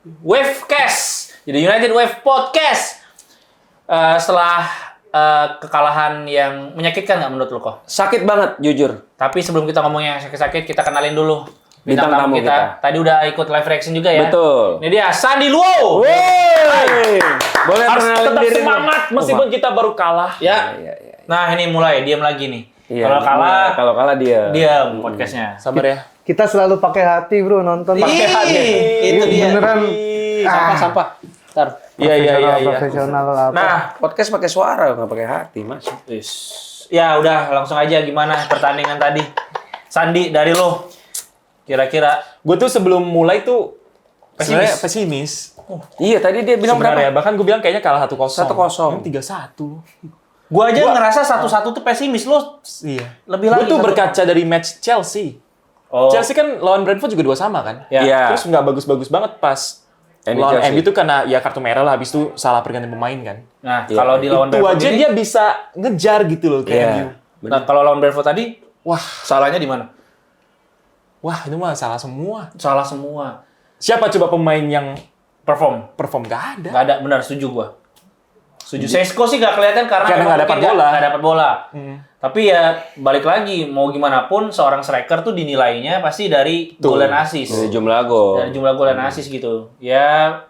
Wavecast. Jadi United Wave Podcast. Setelah kekalahan yang menyakitkan nggak menurut lo kok? Sakit banget, jujur. Tapi sebelum kita ngomong yang sakit-sakit, kita kenalin dulu Bintang tamu kita. Tadi udah ikut live reaction juga ya. Betul. Ini dia Sandy Luo. Boleh Harus kenalin tetap diri semangat meskipun kita baru kalah. Ya. Iya. Nah ini mulai diam lagi nih. Iya, Kalau kalah dia. diam podcastnya. Sabar ya. Kita selalu pakai hati bro nonton. Pakai hati. Itu dia. Beneran. Sampah. Ntar. Iya. Profesional apa. Nah, Podcast pakai suara, nggak pakai hati, Mas. ya udah langsung aja gimana pertandingan tadi. Sandi dari lo. Kira-kira Gue tuh sebelum mulai tuh sebenarnya Pesimis? pesimis. Iya, tadi dia bilang berapa? Sebenarnya bahkan gue bilang kayaknya kalah 1-0. 1-0. 3-1. gua aja ngerasa 1-1 tuh pesimis lo. Iya. Lebih Gue lagi tuh 1-1. berkaca dari match Chelsea. Oh. Chelsea kan lawan Brentford juga 2 sama kan? Ya. Iya. Terus nggak bagus-bagus banget pas MU lawan Chelsea. MU itu karena ya kartu merah lah, habis itu salah pergantian pemain kan. Nah, Iya. kalau di lawan Itu Brentford aja ini, dia bisa ngejar gitu loh kayak MU. Iya. nah kalau lawan Brentford tadi, Wah, salahnya di mana? itu mah salah semua. Salah semua. Siapa coba pemain yang Perform. gak ada? Nggak ada, benar setuju gua. Setuju. Sesko sih nggak kelihatan karena Karena memang nggak dapat mungkin bola. nggak dapat bola. Tapi ya balik lagi mau gimana pun seorang striker tuh dinilainya pasti dari gol dan assist. Dari jumlah gol. Dari jumlah gol dan assist gitu. Ya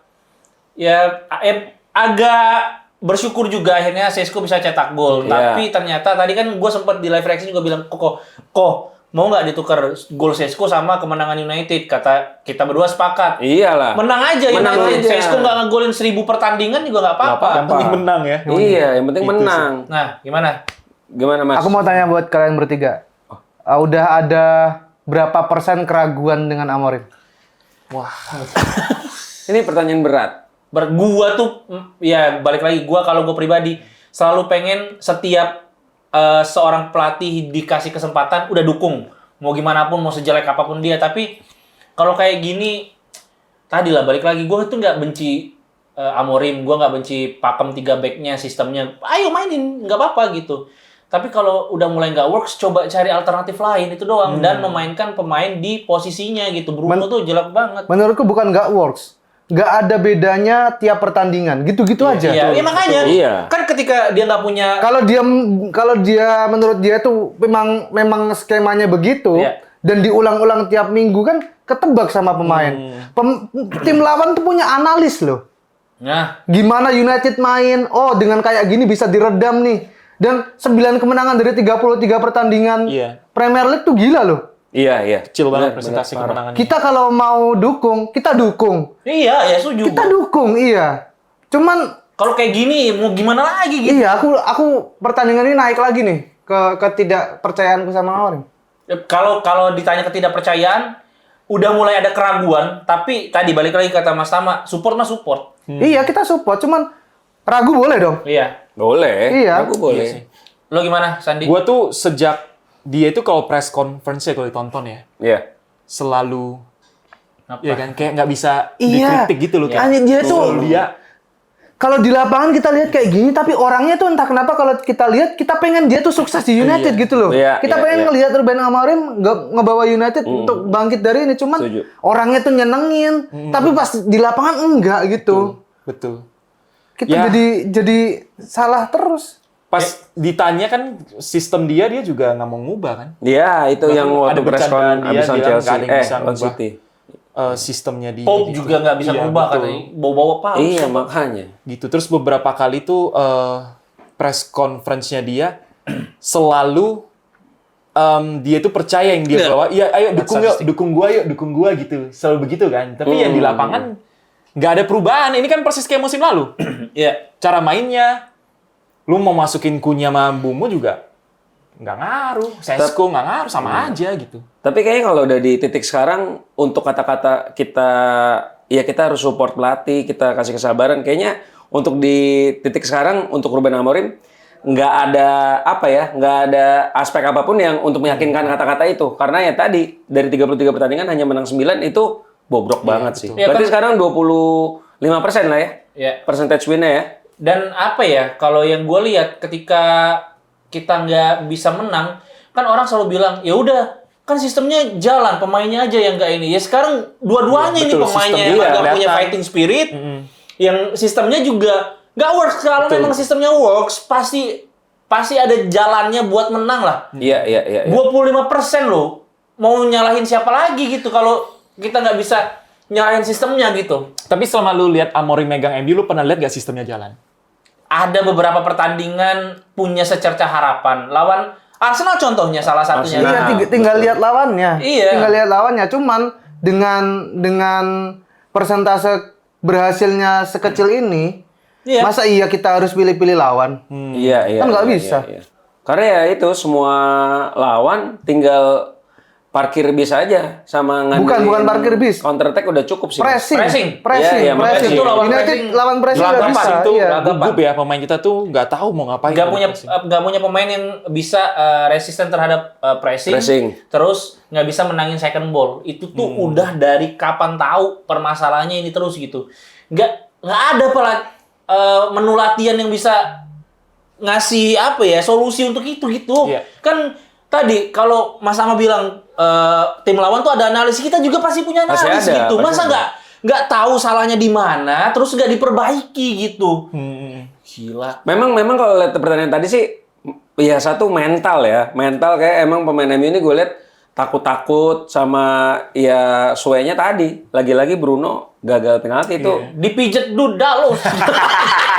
agak bersyukur juga akhirnya Sesko bisa cetak gol. Iya. Tapi ternyata tadi kan gue sempat di live reaction juga bilang, kok mau nggak ditukar gol Sesko sama kemenangan United? Kata kita berdua sepakat. Iyalah. Menang aja Menang United. aja. Sesko nggak ngegolin 1000 pertandingan juga nggak apa-apa. Yang penting menang ya. Iya, yang penting menang. Nah, gimana? Gimana, Mas? Aku mau tanya buat kalian bertiga. Udah ada berapa persen keraguan dengan Amorim? Ini pertanyaan berat. Gua tuh ya balik lagi kalau gue pribadi selalu pengen setiap seorang pelatih dikasih kesempatan udah dukung mau gimana pun mau sejelek apapun dia, tapi kalau kayak gini tadi lah balik lagi gue tuh nggak benci Amorim, gue nggak benci pakem 3 backnya, sistemnya ayo mainin nggak apa-apa gitu, tapi kalau udah mulai nggak works coba cari alternatif lain itu doang dan memainkan pemain di posisinya gitu. Bruno tuh jelek banget. Menurutku bukan nggak works. Nggak ada bedanya tiap pertandingan. Gitu-gitu aja. Iya, makanya. Iya. Kan ketika dia nggak punya Kalau dia menurut dia tuh memang skemanya begitu Iya. dan diulang-ulang tiap minggu kan ketebak sama pemain. Tim lawan tuh punya analis loh. nah Gimana United main? Oh, dengan kayak gini bisa diredam nih. Dan 9 kemenangan dari 33 pertandingan Iya. Premier League tuh gila loh. Iya. Kecil banget Benar, presentasi benar, parah. kemenangannya. Kita kalau mau dukung, kita dukung. iya ya setuju. Kita dukung, iya. Cuman Kalau kayak gini mau gimana lagi gitu? iya, aku pertandingan ini naik lagi nih ke ketidakpercayaanku sama Amorim. Kalau ditanya ketidakpercayaan, udah mulai ada keraguan. Tapi tadi balik lagi kata Mas Tama, support mah support. Iya, kita support, cuman ragu boleh dong. Iya. Boleh. Iya. Aku boleh. Iya sih. Lo gimana, Sandi? Gue tuh sejak dia itu kalau press conference kalau ditonton ya, Iya. selalu Apa? ya kan kayak nggak bisa Iya. dikritik gitu loh. Anjir, dia tuh Selalu dia kalau di lapangan kita lihat kayak gini, tapi orangnya tuh entah kenapa kalau kita lihat kita pengen dia tuh sukses di United gitu loh. Iya, Kita iya, pengen iya. ngelihat Ruben Amorim ngebawa United untuk bangkit dari ini, cuman Setuju. orangnya tuh nyenengin, tapi pas di lapangan enggak gitu. betul. Kita Ya. jadi salah terus. Pas ditanya kan sistem dia juga nggak mau ngubah kan. Iya, itu Bahkan yang waktu ada press bercandaan con dia abis on bilang Chelsea. nggak ada yang bisa On ngubah. City. Sistemnya dia. Pope gitu. juga nggak bisa Iya, ngubah betul. katanya. Bawa-bawa palsu. Iya, makanya. Gitu. Terus beberapa kali tuh press conference-nya dia selalu dia tuh percaya yang dia bawa. Iya, ayo dukung gua gitu. Selalu begitu kan. Tapi ya di lapangan nggak ada perubahan. Ini kan persis kayak musim lalu. Iya. Cara mainnya, lu mau masukin Kunya sama Bumo juga nggak ngaruh. Sesko nggak ngaruh, sama aja gitu. Tapi kayaknya kalau udah di titik sekarang untuk kata-kata kita harus support pelatih, kita kasih kesabaran. Kayaknya untuk di titik sekarang untuk Ruben Amorim nggak ada nggak ada aspek apapun yang untuk meyakinkan kata-kata itu. Karena ya tadi dari 33 pertandingan hanya menang 9 itu bobrok banget sih. Iya, Berarti kan? sekarang 25% lah ya. Iya. Percentage win-nya ya. Dan apa ya, kalau yang gue lihat ketika kita nggak bisa menang, kan orang selalu bilang, ya udah kan sistemnya jalan, pemainnya aja yang nggak ini. Ya sekarang dua-duanya ini betul, pemainnya sistem yang dia nggak punya kelihatan. fighting spirit, yang sistemnya juga nggak works. Kalau memang sistemnya works, pasti ada jalannya buat menang lah. Iya. 25% loh. Mau nyalahin siapa lagi gitu kalau kita nggak bisa nyalahin sistemnya gitu. Tapi selama lu lihat Amorim megang MU, lu pernah lihat gak sistemnya jalan? Ada beberapa pertandingan punya secerca harapan. Lawan Arsenal contohnya salah satunya. Iya, tinggal lihat lawannya. Iya. Tinggal lihat lawannya. Cuman dengan persentase berhasilnya sekecil ini, Iya. masa iya kita harus pilih-pilih lawan? Iya. Kan nggak bisa. Iya. Karena ya itu semua lawan tinggal parkir bis aja sama ngandelin Bukan parkir bis. Counter attack udah cukup sih. Pressing. Iya, makanya itu lawan United pressing. lawan pressing nggak Gelagapan bisa. itu Iya. gugup ya, pemain kita tuh nggak tahu mau ngapain. Nggak punya pemain yang bisa resisten terhadap pressing, terus nggak bisa menangin second ball. Itu tuh udah dari kapan tahu permasalahannya ini terus gitu. Nggak ada menu latihan yang bisa ngasih solusi untuk itu gitu. Iya. Kan tadi kalau Mas Ama bilang tim lawan tuh ada analisis, kita juga pasti punya Pasti analisis ada, gitu. pasti Masa ada. nggak tahu salahnya di mana, terus nggak diperbaiki gitu. Gila. Memang kalau lihat pertandingan tadi sih, ya satu mental ya. Mental kayak emang pemain MU ini gue lihat takut-takut sama ya suenya tadi. Lagi-lagi Bruno gagal penalti itu. Dipijet Dalo.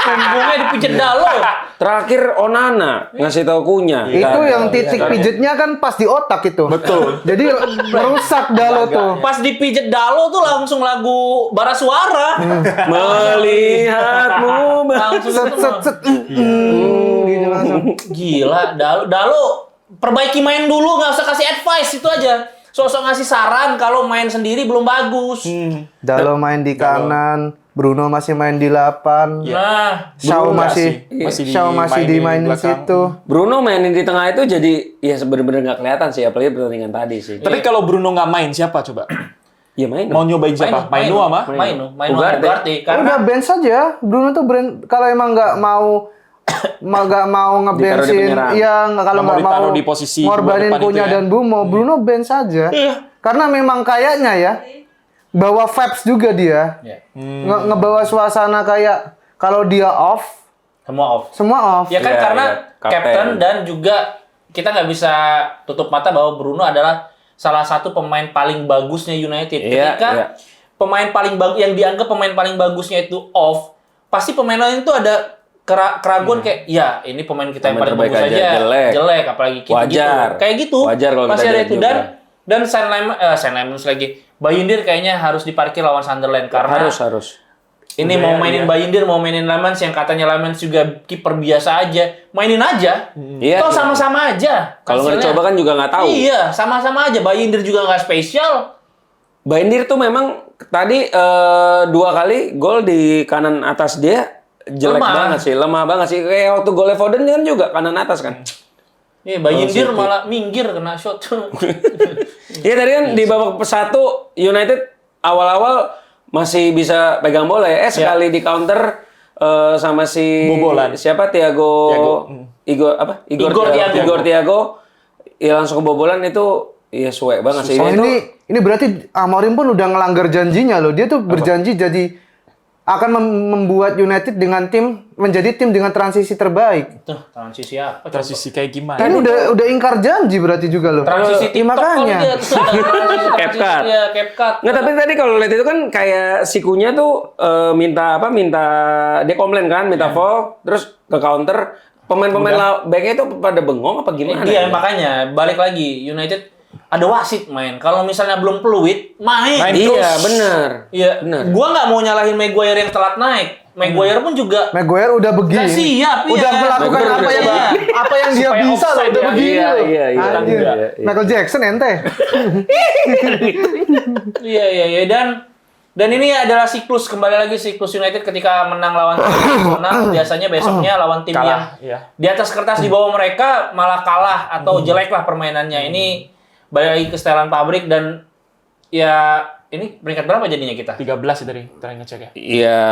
Punggungnya dipijet Dalo. Terakhir Onana ngasih tahu Kunya. Itu yang titik pijetnya kan pas di otak itu. Betul. Jadi merusak Dalo tuh. Pas dipijet Dalo tuh langsung lagu bara suara. Melihatmu Langsung Set itu set set. Gitu langsung. gila. Dalo perbaiki main dulu, nggak usah kasih advice, itu aja. Sosok ngasih saran kalau main sendiri belum bagus. Dalo main di kanan, Bruno masih main di 8. Nah, Shaw Bruno masih dimainin dimainin di belakang. situ. Bruno mainin di tengah itu jadi ya sebenarnya nggak kelihatan sih, apalagi pertandingan tadi sih. Tapi kalau Bruno nggak main, siapa coba? Ya main. Mau nyobain siapa? Mainu sama? Mainu Ugarte. Ugarte. Udah Karena bench saja. Bruno tuh kalau emang nggak mau nggak mau Ditaruh di ngebensin, penyerang. ya kalau Nggak mau nggak mau ditaruh di posisi ngorbanin dua depan punya itu ya. dan Bumo, Bruno bench saja. Karena memang kayaknya ya bawa vibes juga dia, Ya, ngebawa suasana kayak kalau dia off, semua off. Ya kan Iya, karena iya. Kapten. kapten dan juga kita nggak bisa tutup mata bahwa Bruno adalah salah satu pemain paling bagusnya United. Iya, Ketika iya. pemain paling bagus yang dianggap pemain paling bagusnya itu off, pasti pemain lain itu ada keraguan kayak ya ini pemain kita yang Pemain paling bagus terbaik aja aja, jelek. apalagi gitu, Wajar. kayak gitu Wajar kalau pasti kita ada jelek itu. juga. Dan Saint Lemons lagi Bayindir kayaknya harus diparkir lawan Sunderland karena Harus. ini Udah, mau iya. mainin Bayindir, mau mainin Lemans yang katanya Lemans juga kiper biasa aja. Mainin aja. Iya. Toh sama-sama aja. Kalau nggak hasilnya. dicoba kan juga nggak tahu. Iya, sama-sama aja. Bayindir juga nggak spesial. Bayindir tuh memang tadi 2 kali gol di kanan atas dia jelek Lemah. banget sih. Kayak waktu golnya Foden kan juga kanan atas kan. Iya, Bayindir malah minggir kena shot. Iya tadi kan di babak 1 United awal-awal masih bisa pegang bola ya. Sekali di counter sama si Bobolan. siapa Thiago. Igor Thiago. Ya langsung kebobolan itu ya suwe banget sih. Oh, Itu ini berarti Amorim pun udah ngelanggar janjinya loh. Dia tuh berjanji jadi akan membuat United menjadi tim dengan transisi terbaik. Tuh, transisi apa? Transisi kayak gimana? Ini udah ingkar janji berarti juga loh. Transisi TikTok makanya. kali dia. Terus ada transisi CapCut. ya, CapCut. nggak, tapi tadi kalau lihat itu kan kayak Sikunya tuh minta dia komplain kan, minta foul, terus ke counter pemain-pemain backnya itu pada bengong apa gimana? Iya, makanya balik lagi United ada wasit main. Kalau misalnya belum peluit, main. Iya, benar. Iya, Benar. gua nggak mau nyalahin Maguire yang telat naik. Maguire pun juga Maguire udah begini. nggak siap, Udah iya. melakukan Maguire apa udah yang siap. dia Supaya bisa loh, offside udah ya. begini Iya, loh. iya, iya. Anjir. Iya, iya. Michael Jackson ente. Iya. Dan ini adalah siklus, kembali lagi siklus United ketika menang lawan tim menang, biasanya besoknya lawan tim Kalah, yang iya. di atas kertas di bawah mereka malah kalah atau jelek lah permainannya. Ini balik lagi ke setelan pabrik dan ya ini peringkat berapa jadinya kita? 13 ya tadi ngecek ya. Iya,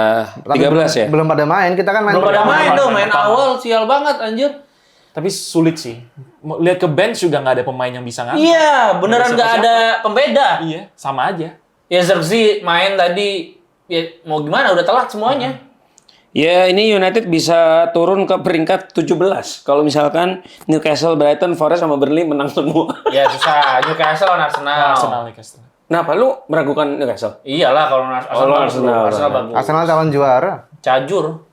13 ya. Belum pada main, kita kan main. Belum pada pertama. main tuh, main pertama. awal sial banget anjir. Tapi sulit sih. Lihat ke bench juga nggak ada pemain yang bisa ngantar. Iya, beneran nggak ada pembeda. Iya, sama aja. Ya Zirkzee main tadi, ya mau gimana? Udah telat semuanya. Ya, ini United bisa turun ke peringkat 17. Kalau misalkan Newcastle, Brighton, Forest sama Burnley menang semua. Ya susah. Newcastle lawan Arsenal. Arsenal Newcastle. Kenapa lu meragukan Newcastle? Iyalah kalau Arsenal. Arsenal bagus. Arsenal calon juara. Cajur.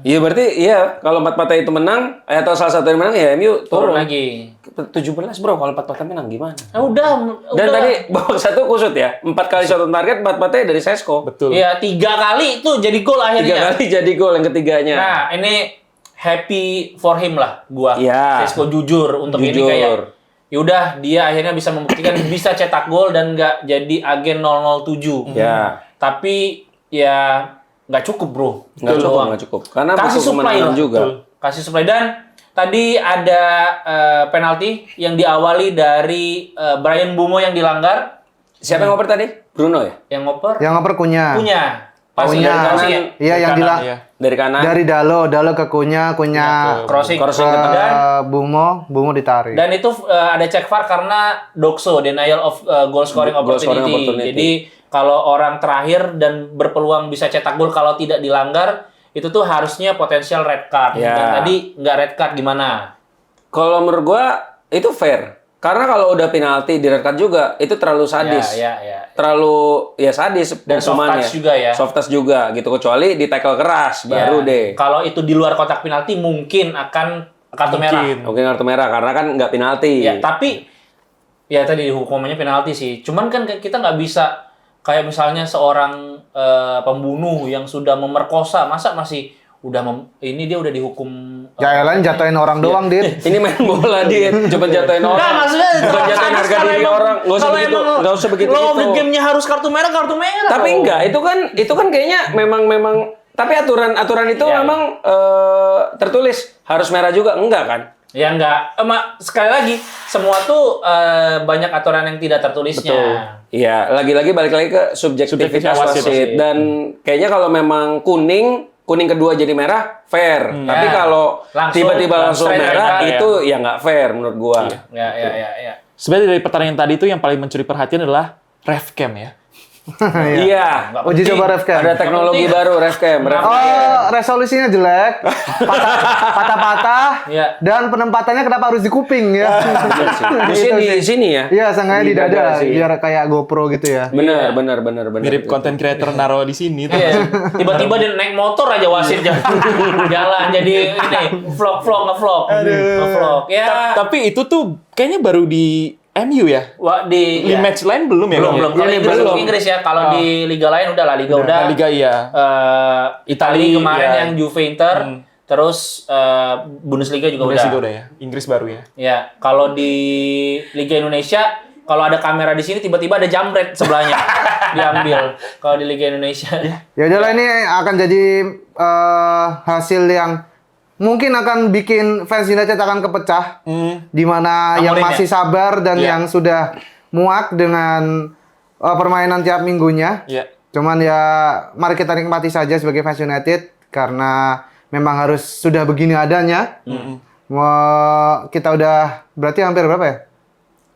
Iya berarti iya kalau 4 partai itu menang atau salah satu yang menang ya MU Turun turun lagi. 17 bro kalau 4 partai menang gimana? Udah. Dan tadi babak 1 kusut ya. 4 kali shot on target 4 partai dari Sesko. Betul. Iya, 3 kali itu jadi gol 3 akhirnya. kali jadi gol yang ketiganya. Nah, ini happy for him lah gua. Iya. Sesko jujur untuk ini Jujur. kayak yaudah dia akhirnya bisa membuktikan bisa cetak gol dan nggak jadi agen 007. Ya. Tapi ya nggak cukup bro. Nggak Itu cukup, doang. nggak cukup. Karena Kasih butuh supply kemenangan lah. juga. Betul. Kasih supply dan tadi ada penalti yang diawali dari Brian Bumo yang dilanggar. Siapa yang ngoper tadi? Bruno ya? Yang ngoper Yang ngoper Kunya. punya. Pasti Kunya. dari kanan ya. Iya, yang Kanan, bilang iya. Dari kanan. dari Dalo ke Kunya Crossing. Crossing ke tengah. Dan Bumo ditarik. Dan itu ada cek VAR karena Dokso, denial of goal scoring Goal scoring opportunity. opportunity. Jadi kalau orang terakhir dan berpeluang bisa cetak gol kalau tidak dilanggar, itu tuh harusnya potensial red card. Ya. Dan tadi nggak red card gimana? Kalau menurut gua itu fair. Karena kalau udah penalti di red card juga itu terlalu sadis. Ya. Terlalu ya sadis Dan soft hukumannya. touch juga ya. Soft touch juga gitu kecuali di tackle keras baru Ya. deh. Kalau itu di luar kotak penalti mungkin akan kartu merah. Mungkin kartu merah karena kan nggak penalti. Ya, tapi ya tadi hukumannya penalti sih. Cuman kan kita nggak bisa kayak misalnya seorang pembunuh yang sudah memerkosa, masa masih ini dia udah dihukum. Ya lain jatuhin orang doang, Dit. Ini main bola dia, coba jatuhin orang. Nggak, maksudnya bukan jatuhin harga diri orang. Nggak usah begitu, nggak usah begitu. Lo gamenya harus kartu merah. Tapi enggak, itu kan kayaknya memang tapi aturan itu Ya, memang tertulis harus merah juga enggak kan? Ya enggak. Sekali lagi, semua tuh banyak aturan yang tidak tertulisnya. Iya, lagi-lagi balik lagi ke subjektivitas wasit. Dan kayaknya kalau memang kuning kedua jadi merah, fair. Tapi Ya. kalau tiba-tiba langsung straight merah, red itu ya nggak fair menurut gua. Ya. Sebenarnya dari pertandingan tadi itu yang paling mencuri perhatian adalah ref cam ya. Iya. Uji coba ref cam. Ada teknologi baru, ref cam. Oh, resolusinya jelek, patah-patah, Iya. dan penempatannya kenapa harus di kuping ya? Harusnya di sini ya. Iya, sengaja di dada, sih. biar kayak GoPro gitu ya. Benar. Mirip konten creator naro di sini tuh. Iya. Tiba-tiba dia naik motor aja wasit jalan jadi ini ngevlog. Ya. Tapi itu tuh kayaknya baru di MU ya. Di Di match lain belum ya? belum. Kalau Ini Inggris, belum. Inggris ya. Kalau di liga lain udah lah, liga udah. Liga iya. Italia kemarin ya. yang Juve Inter, terus Bundesliga juga Bundesliga udah. udah ya. Inggris baru ya. Ya, kalau di Liga Indonesia, kalau ada kamera di sini tiba-tiba ada jambret sebelahnya diambil. Kalau di Liga Indonesia. Ya udahlah, ini akan jadi hasil yang mungkin akan bikin fans United akan kepecah. Di mana yang Amorim masih ya? sabar dan Iya. yang sudah muak dengan permainan tiap minggunya. Iya. Cuman ya mari kita nikmati saja sebagai fans United karena memang harus sudah begini adanya. Kita udah berarti hampir berapa ya?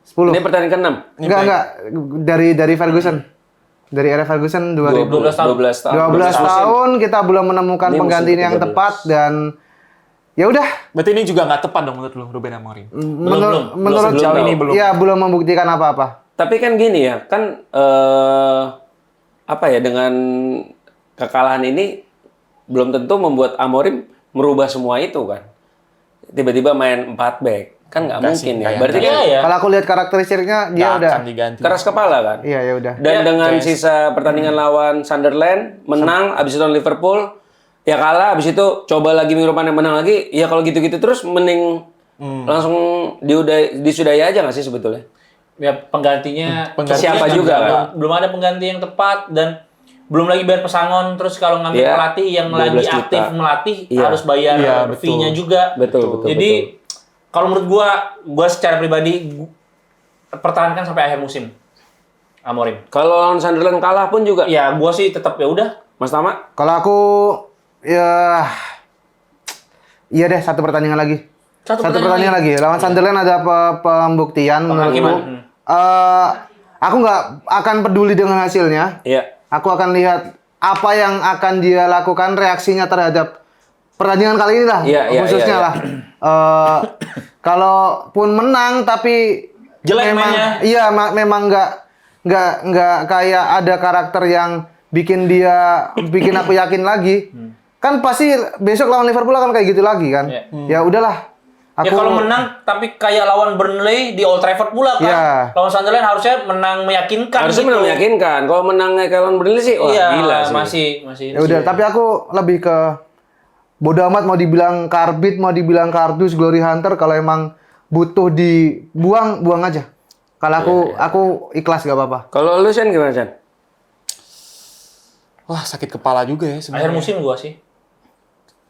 10. Ini pertandingan ke-6. Enggak dari Ferguson. Dari era Ferguson 12 tahun. 12 tahun. 12 tahun kita belum menemukan Ini pengganti musim yang ke-13. tepat dan ya udah Berarti ini juga nggak tepat dong menurut lu, Ruben Amorim. menurut sejauh ini belum. ya belum membuktikan apa-apa. Tapi kan gini ya, kan apa ya dengan kekalahan ini belum tentu membuat Amorim merubah semua itu kan. Tiba-tiba main 4 back. Kan nggak Nggak mungkin sih, ya. nggak Berarti Iya kan ya. Kalau aku lihat karakteristiknya dia Nggak udah akan diganti. keras kepala kan. iya ya udah. Dan dengan yes. sisa pertandingan lawan Sunderland, menang, abis itu lawan Liverpool, ya kalah, abis itu coba lagi minggu depan menang lagi, ya kalau gitu-gitu terus mending langsung disudahi aja nggak sih sebetulnya? Ya penggantinya Siapa juga kan? belum ada pengganti yang tepat dan belum lagi bayar pesangon, terus kalau ngambil Iya, pelatih yang 12 lagi juta. aktif melatih Iya. harus bayar Iya, betul. fee-nya juga. Betul. Jadi kalau menurut gua secara pribadi pertahankan sampai akhir musim. Amorim. Kalau lawan Sunderland kalah pun juga, Ya, gua sih tetap ya udah. Mas Tama? Kalau aku ya iya deh satu pertandingan lagi. Satu pertandingan lagi. Lawan Sunderland ada pembuktian menurutku. Aku nggak akan peduli dengan hasilnya. Iya. Aku akan lihat apa yang akan dia lakukan, reaksinya terhadap pertandingan kali ini lah, khususnya lah. Kalaupun menang tapi Jelek mainnya. Iya, memang nggak kayak ada karakter yang bikin aku yakin lagi. Kan pasti besok lawan Liverpool akan kayak gitu lagi kan. Ya udahlah. Ya kalau menang tapi kayak lawan Burnley di Old Trafford pula kan. Iya. Lawan Sunderland harusnya menang meyakinkan. Harusnya gitu. menang meyakinkan. Kalau menang kayak lawan Burnley sih, wah Iya, gila sih. masih. Ya udah, tapi aku lebih ke bodo amat mau dibilang karbit, mau dibilang kardus, glory hunter, kalau emang butuh dibuang, buang aja. Kalau aku ikhlas gak apa-apa. Kalau lu Chan gimana Chan? Wah, sakit kepala juga ya Akhir sebenarnya. musim gua sih.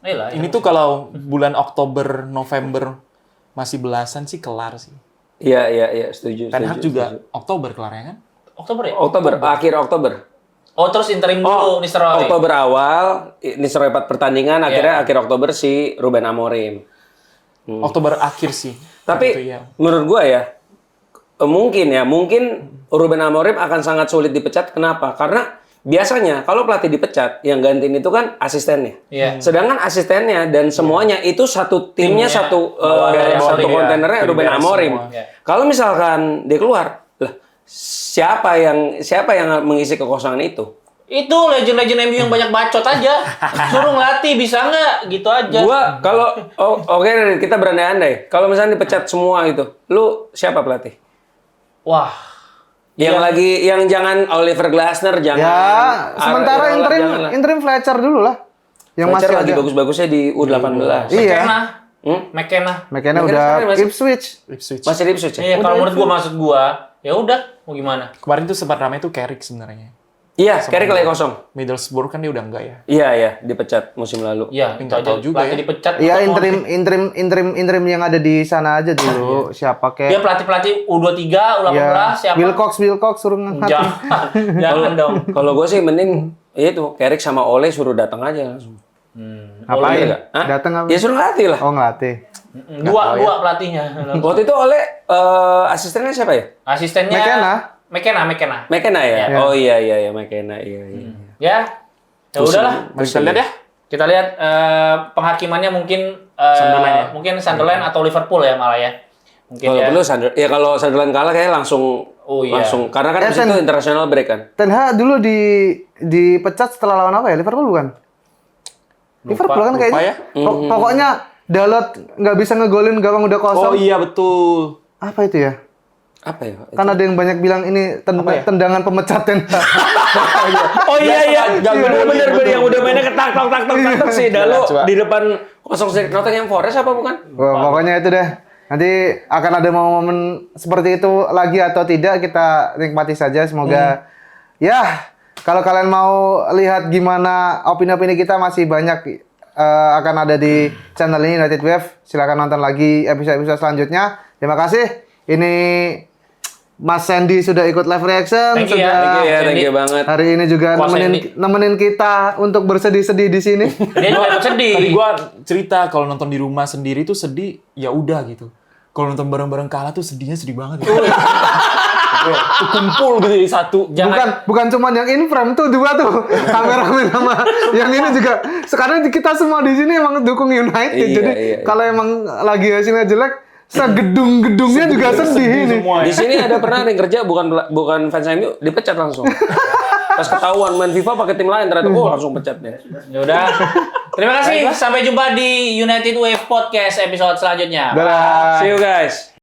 Lah, Ini tuh kalau bulan Oktober, November masih belasan sih kelar sih. Iya, setuju. Ten Hag setuju, juga setuju. Oktober kelarnya kan? Oktober ya? Akhir Oktober. Oh, terus interim dulu Nistelrooy. Oktober awal, Nistelrooy 4 pertandingan, akhirnya akhir Oktober si Ruben Amorim. Oktober akhir sih. Tapi Gitu ya. menurut gua ya, mungkin Ruben Amorim akan sangat sulit dipecat. Kenapa? Karena biasanya kalau pelatih dipecat, yang gantiin itu kan asistennya. Iya. Sedangkan asistennya dan semuanya itu satu timnya satu dari satu Amorim, kontainernya Dari Ruben beres Amorim. semua. Iya. Kalau misalkan dia keluar, lah siapa yang mengisi kekosongan itu? Itu legend-legend MU yang banyak bacot aja. Suruh ngelatih bisa nggak? Gitu aja. Gua kalau oke, kita berandai-andai. Kalau misalnya dipecat semua itu, lu siapa pelatih? Wah. Yang jangan Oliver Glasner, jangan Ya, sementara janganlah. interim Fletcher dulu lah. Yang Fletcher masih lagi ada. bagus-bagusnya di U18. Iya. McKenna. McKenna McKenna udah sekarang masih- Ipswich. Ipswich. Masih di Ipswich ya? Iya, kalau menurut gua maksud gua, ya udah, mau gimana? Kemarin tuh sempat ramai tuh Carrick sebenarnya. Iya, Carrick lagi kosong. Middlesbrough kan dia udah enggak ya. Iya, dipecat musim lalu. Iya, Nggak itu tahu aja. juga Pelatih ya. dipecat. Iya, atau interim yang ada di sana aja dulu. Siapa Dia kayak pelatih U23, U18, ya, siapa? Wilcox suruh ngangkat. Jangan dong. Kalau gue sih mending itu Carrick sama Ole suruh datang aja langsung. Ngapain? Nggak? Hah? Datang apa? Ya suruh ngelatih lah. Oh, ngelatih. Dua pelatihnya. Waktu itu Ole asistennya siapa ya? Asistennya McKenna. McKenna ya? Iya. Oh iya McKenna iya. Ya. Ya udahlah. Mari kita lihat ya. Kita lihat penghakimannya mungkin Sunderland ya? mungkin Sunderland atau Liverpool ya malah ya. Mungkin Kalau ya. perlu kalau Sunderland kalah kayak langsung Oh, iya. langsung karena kan Ya, di situ Sen. international break kan. Ten Hag dulu dipecat setelah lawan apa ya? Liverpool bukan? Liverpool kan kayaknya. ya. Pokoknya Dalot nggak bisa ngegolin, gawang udah kosong. Oh iya betul. Apa itu ya? Apa ya? Kan ada yang banyak bilang ini tendangan pemecat Ten Hag. Oh iya. Bener betul. yang udah mainnya ketak sih. Dalo Coba. di depan kosong dari Nottingham Forest apa bukan? Wah, pokoknya itu deh. Nanti akan ada momen seperti itu lagi atau tidak, kita nikmati saja. Semoga ya, kalau kalian mau lihat gimana opini-opini kita masih banyak akan ada di channel ini United Wave. Silakan nonton lagi episode-episode selanjutnya. Terima kasih. Ini Mas Sandy sudah ikut live reaction. Thank you ya. sudah Thank you banget. hari ini juga Puas nemenin kita untuk bersedih-sedih di sini. Dia juga ikut sedih. Tadi gua cerita kalau nonton di rumah sendiri tuh sedih, ya udah gitu. Kalau nonton bareng-bareng kalah tuh sedihnya sedih banget. Gitu. Tuh kumpul gitu di satu. Bukan cuma yang in frame tuh, dua tuh kameramen sama yang ini juga. Sekarang kita semua di sini emang dukung United. Iya, Jadi iya. kalau emang lagi hasilnya jelek, segedung-gedungnya juga sedih ini. semua Di sini ada pernah ada yang kerja bukan fans MU dipecat langsung. Pas ketahuan main FIFA pakai tim lain ternyata langsung pecat deh. Ya udah. Terima kasih. Sampai jumpa di United Wave Podcast episode selanjutnya. Dadah. See you guys.